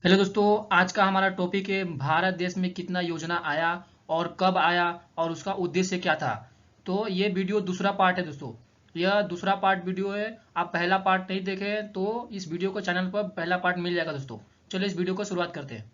Hello दोस्तों, आज का हमारा टॉपिक है भारत देश में कितना योजना आया और कब आया और उसका उद्देश्य क्या था। तो ये वीडियो दूसरा पार्ट है दोस्तों। यह दूसरा पार्ट वीडियो है। आप पहला पार्ट नहीं देखे हैं तो इस वीडियो को चैनल पर पहला पार्ट मिल जाएगा दोस्तों। चलिए इस वीडियो को शुरुआत करते हैं।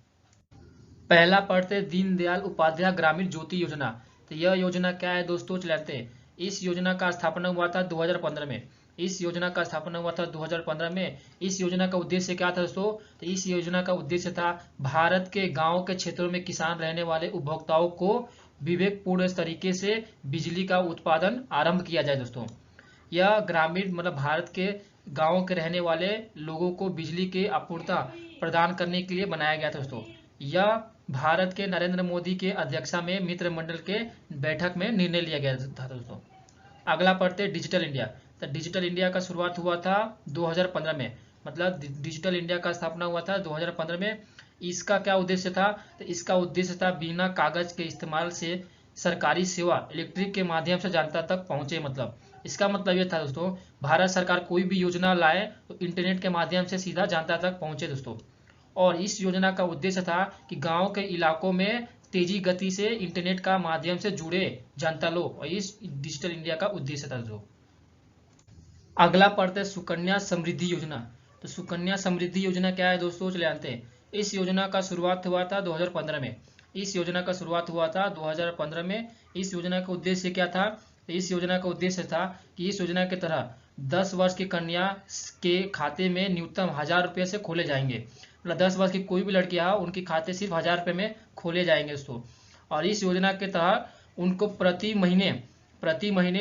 पहला पार्ट है दीनदयाल उपाध्याय ग्रामीण ज्योति योजना। तो यह योजना क्या है दोस्तों, चलाते हैं। इस योजना का स्थापना हुआ था 2015 में। इस योजना का स्थापना हुआ था 2015 में। इस योजना का उद्देश्य क्या था दोस्तों? तो इस योजना का उद्देश्य था भारत के गांव के क्षेत्रों में किसान रहने वाले उपभोक्ताओं को विवेकपूर्ण तरीके से बिजली का उत्पादन आरंभ किया जाए दोस्तों। यह ग्रामीण मतलब भारत के गांवों के रहने वाले लोगों को बिजली की आपूर्ति प्रदान करने के लिए बनाया गया था दोस्तों। यह भारत के नरेंद्र मोदी के अध्यक्षता में मित्र मंडल के बैठक में निर्णय लिया गया था दोस्तों। अगला पढ़ते हैं डिजिटल इंडिया। तो डिजिटल इंडिया का शुरुआत हुआ था 2015 में। मतलब डिजिटल इंडिया का स्थापना हुआ था 2015 में। इसका क्या उद्देश्य था? तो इसका उद्देश्य था बिना कागज के इस्तेमाल से सरकारी सेवा इलेक्ट्रिक के माध्यम से जनता तक पहुंचे। मतलब इसका मतलब ये था दोस्तों, भारत सरकार कोई भी योजना लाए तो इंटरनेट के माध्यम से सीधा जनता तक पहुंचे दोस्तों। और इस योजना का उद्देश्य था कि गांव के इलाकों में तेजी गति से इंटरनेट का माध्यम से जुड़े जनता लोग, और इस डिजिटल इंडिया का उद्देश्य था दोस्तों। अगला पढ़ते हैं सुकन्या समृद्धि योजना। तो सुकन्या समृद्धि योजना क्या है दोस्तों, चले जानते हैं। इस योजना का शुरुआत हुआ था 2015 में। इस योजना का शुरुआत हुआ था 2015 में। इस योजना का उद्देश्य क्या था? तो इस योजना का उद्देश्य था कि इस योजना के तरह 10 वर्ष की कन्या के खाते में न्यूनतम 1000 रुपये से खोले जाएंगे। मतलब 10 वर्ष की कोई भी लड़कियां उनके खाते सिर्फ 1000 रुपये में खोले जाएंगे दोस्तों। और इस योजना के तहत उनको प्रति महीने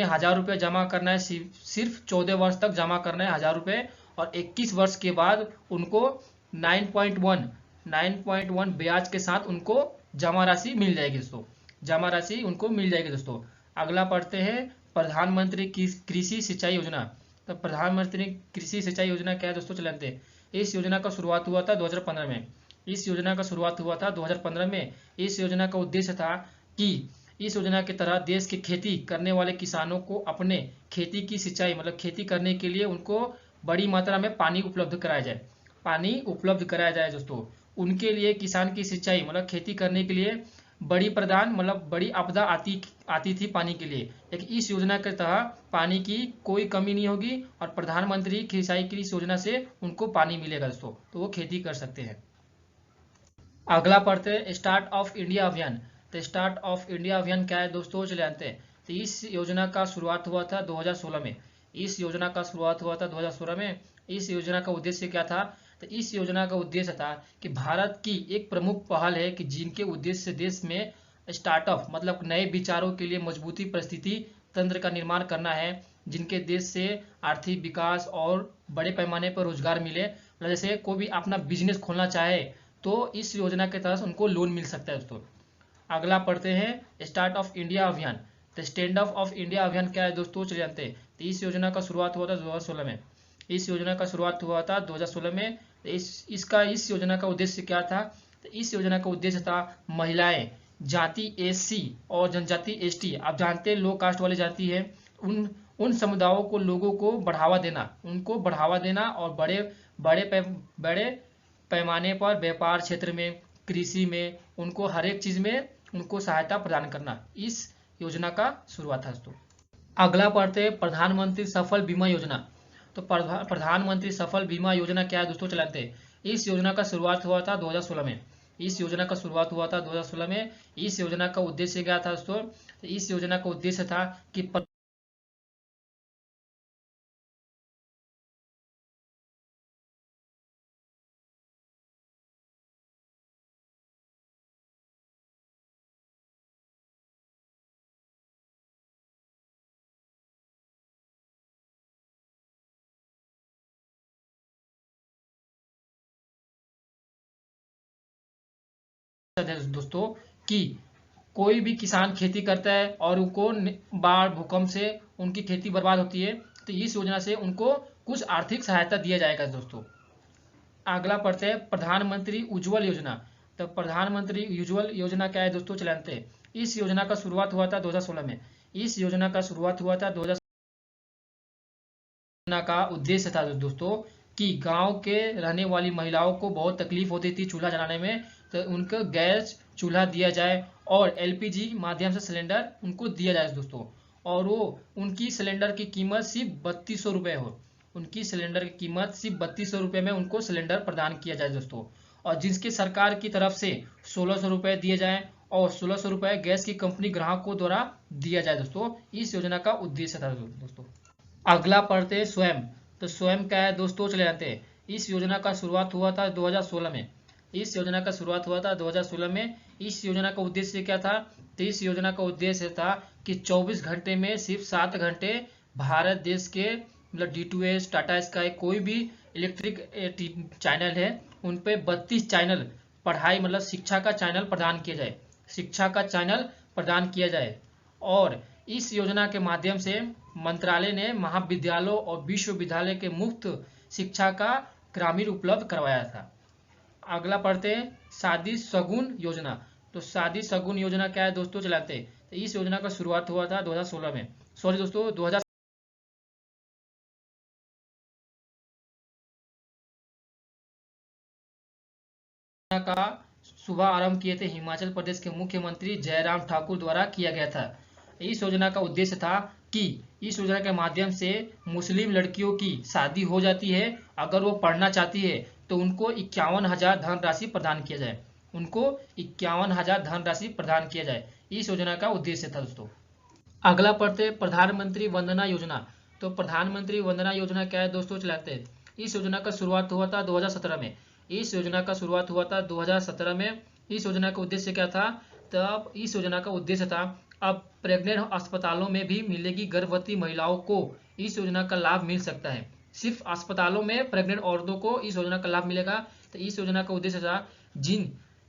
1000 रुपये जमा करना है। सिर्फ 14 वर्ष तक जमा करना है 1000 रुपये। और 21 वर्ष के बाद उनको 9.1 ब्याज के साथ उनको जमा राशि मिल जाएगी दोस्तों। जमा राशि उनको मिल जाएगी दोस्तों। अगला पढ़ते हैं प्रधानमंत्री कृषि सिंचाई योजना। तो प्रधानमंत्री कृषि सिंचाई योजना क्या है दोस्तों, चलते हैं। इस योजना का शुरुआत हुआ था 2015 में। इस योजना का शुरुआत हुआ था 2015 में। इस योजना का उद्देश्य था कि इस योजना के तहत देश के खेती करने वाले किसानों को अपने खेती की सिंचाई मतलब खेती करने के लिए उनको बड़ी मात्रा में पानी उपलब्ध कराया जाए। पानी उपलब्ध कराया जाए दोस्तों। उनके लिए किसान की सिंचाई मतलब खेती करने के लिए बड़ी आपदा आती आती थी पानी के लिए। लेकिन इस योजना के तहत पानी की कोई कमी नहीं होगी और प्रधानमंत्री सिंचाई की इस योजना से उनको पानी मिलेगा दोस्तों, तो वो खेती कर सकते हैं। अगला पढ़ते हैं स्टार्ट ऑफ इंडिया अभियान। तो स्टार्ट ऑफ इंडिया अभियान क्या है दोस्तों, चले जानते हैं। तो इस योजना का शुरुआत हुआ था 2016 में। इस योजना का शुरुआत हुआ था 2016 में। इस योजना का उद्देश्य क्या था? तो इस योजना का उद्देश्य था कि भारत की एक प्रमुख पहल है कि जिनके उद्देश्य से देश में स्टार्टअप मतलब नए विचारों के लिए मजबूती परिस्थिति तंत्र का निर्माण करना है, जिनके देश से आर्थिक विकास और बड़े पैमाने पर रोजगार मिले। मतलब जैसे कोई भी अपना बिजनेस खोलना चाहे तो इस योजना के तहत उनको लोन मिल सकता है दोस्तों। अगला पढ़ते हैं स्टार्ट ऑफ इंडिया अभियान। तो स्टैंड अप ऑफ इंडिया अभियान क्या है दोस्तों, चले जानते हैं। तो इस योजना का शुरुआत हुआ था 2016 में। इस योजना का शुरुआत हुआ था 2016 में। इस योजना का उद्देश्य क्या था? तो इस योजना का उद्देश्य था महिलाएं, जाति एससी और जनजाति एसटी, आप जानते हैं लो कास्ट वाली जाति है, उन उन समुदायों को लोगों को बढ़ावा देना, उनको बढ़ावा देना और बड़े पैमाने पर व्यापार क्षेत्र में, कृषि में, उनको हर एक चीज में उनको सहायता प्रदान करना, इस योजना का शुरुआत है दोस्तों। अगला पढ़ते हैं प्रधानमंत्री सफल बीमा योजना। तो प्रधानमंत्री सफल बीमा योजना क्या है दोस्तों, चलाते हैं। इस योजना का शुरुआत हुआ था 2016 में। इस योजना का शुरुआत हुआ था 2016 में। इस योजना का उद्देश्य क्या था दोस्तों? तो इस योजना का उद्देश्य था कि दोस्तों कि कोई भी किसान खेती करता है और उनको बाढ़ भूकंप से उनकी खेती बर्बाद होती है, तो इस योजना से उनको कुछ आर्थिक सहायता दिया जाएगा दोस्तों। अगला पढ़ते हैं प्रधानमंत्री उज्ज्वल योजना। तो प्रधानमंत्री उज्ज्वल योजना क्या है दोस्तों, चलाते हैं। इस योजना का शुरुआत हुआ था 2016 में। इस योजना का शुरुआत हुआ था 2016 योजना का उद्देश्य था दोस्तों कि गांव के रहने वाली महिलाओं को बहुत तकलीफ होती थी चूल्हा जलाने में, तो उनको गैस चूल्हा दिया जाए और एलपीजी माध्यम से सिलेंडर उनको दिया जाए दोस्तों। और वो उनकी सिलेंडर की कीमत सिर्फ 3200 रुपये हो, उनकी सिलेंडर की कीमत सिर्फ 3200 रुपये में उनको सिलेंडर प्रदान किया जाए दोस्तों। और जिसकी सरकार की तरफ से 1600 रुपये दिए जाए और 1600 रुपये गैस की कंपनी ग्राहकों द्वारा दिया जाए दोस्तों। इस योजना का उद्देश्य था दोस्तों। अगला पढ़ते हैं स्वयं। तो स्वयं क्या है दोस्तों, चले जाते हैं। इस योजना का शुरुआत हुआ था 2016 में। इस योजना का शुरुआत हुआ था 2016 में। इस योजना का उद्देश्य क्या था? तो इस योजना का उद्देश्य था कि 24 घंटे में सिर्फ 7 घंटे भारत देश के मतलब D2H, टाटा स्काई, कोई भी इलेक्ट्रिक चैनल है उन पे 32 चैनल पढ़ाई मतलब शिक्षा का चैनल प्रदान किया जाए, शिक्षा का चैनल प्रदान किया जाए। और इस योजना के माध्यम से मंत्रालय ने महाविद्यालयों और विश्वविद्यालय के मुफ्त शिक्षा का ग्रामीण उपलब्ध करवाया था। अगला पढ़ते हैं शादी सगुन योजना। तो शादी सगुन योजना क्या है दोस्तों, चलाते हैं। तो इस योजना का शुरुआत हुआ था 2016 में, सॉरी दोस्तों 2000 का शुभ आरंभ किए थे हिमाचल प्रदेश के मुख्यमंत्री जयराम ठाकुर द्वारा किया गया था। इस योजना का उद्देश्य था कि इस योजना के माध्यम से मुस्लिम लड़कियों की शादी हो जाती है, अगर वो पढ़ना चाहती है तो उनको 51,000 धनराशि प्रदान किया जाए, उनको 51,000 धनराशि प्रदान किया जाए। इस योजना का उद्देश्य था दोस्तों। अगला पढ़ते प्रधानमंत्री वंदना योजना। तो प्रधानमंत्री वंदना योजना क्या है दोस्तों, चलाते हैं। इस योजना का शुरुआत हुआ था 2017 में। इस योजना का शुरुआत हुआ था 2017 में। इस योजना का उद्देश्य क्या था? तब इस योजना का उद्देश्य था अब प्रेग्नेंट अस्पतालों में भी मिलेगी गर्भवती महिलाओं को इस योजना का लाभ मिल सकता है। सिर्फ अस्पतालों में प्रेग्नेंट औरतों को इस योजना का लाभ मिलेगा। तो इस योजना का उद्देश्य था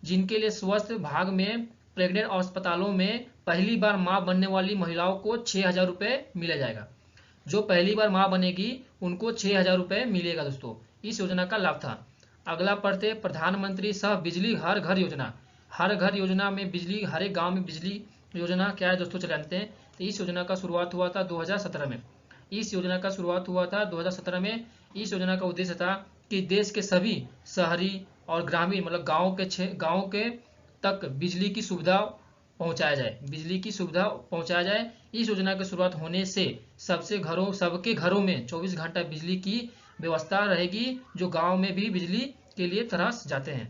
जिनके लिए स्वास्थ्य विभाग में प्रेग्नेंट अस्पतालों में पहली बार मां बनने वाली महिलाओं को 6,000 रुपये मिला जाएगा। जो पहली बार मां बनेगी उनको 6,000 रुपये मिलेगा दोस्तों। इस योजना का लाभ था। अगला पढ़ते प्रधानमंत्री सह बिजली हर घर योजना। हर घर योजना में बिजली, हर एक गांव में बिजली योजना क्या है दोस्तों, चले जानते हैं। तो इस योजना का शुरुआत हुआ था 2017 में। इस योजना का शुरुआत हुआ था 2017 में। इस योजना का उद्देश्य था कि देश के सभी शहरी और ग्रामीण मतलब गाँव के तक बिजली की सुविधा पहुंचाया जाए, बिजली की सुविधा पहुंचाया जाए। इस योजना की शुरुआत होने से सबके घरों में 24 घंटा बिजली की व्यवस्था रहेगी, जो गांव में भी बिजली के लिए तरस जाते हैं।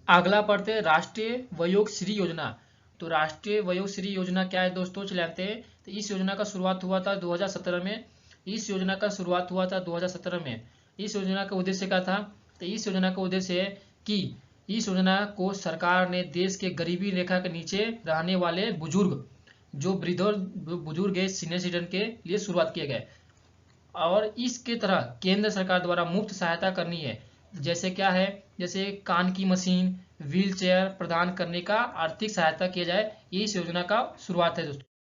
अगला पढ़ते हैं राष्ट्रीय वयोश्री योजना। तो राष्ट्रीय वयोश्री योजना क्या है दोस्तों, चलाते हैं। तो इस योजना का शुरुआत हुआ था 2017 में। इस योजना का शुरुआत हुआ था 2017 में। इस योजना का उद्देश्य क्या था? तो इस योजना का उद्देश्य है कि इस योजना को सरकार ने देश के गरीबी रेखा के नीचे रहने वाले बुजुर्ग, जो बुजुर्ग है सीनियर सिटीजन के लिए शुरुआत किया गया। और इसके तरह केंद्र सरकार द्वारा मुफ्त सहायता करनी है। जैसे क्या है, जैसे कान की मशीन, व्हील चेयर प्रदान करने का आर्थिक सहायता किया जाए। ये इस योजना का शुरुआत है दोस्तों।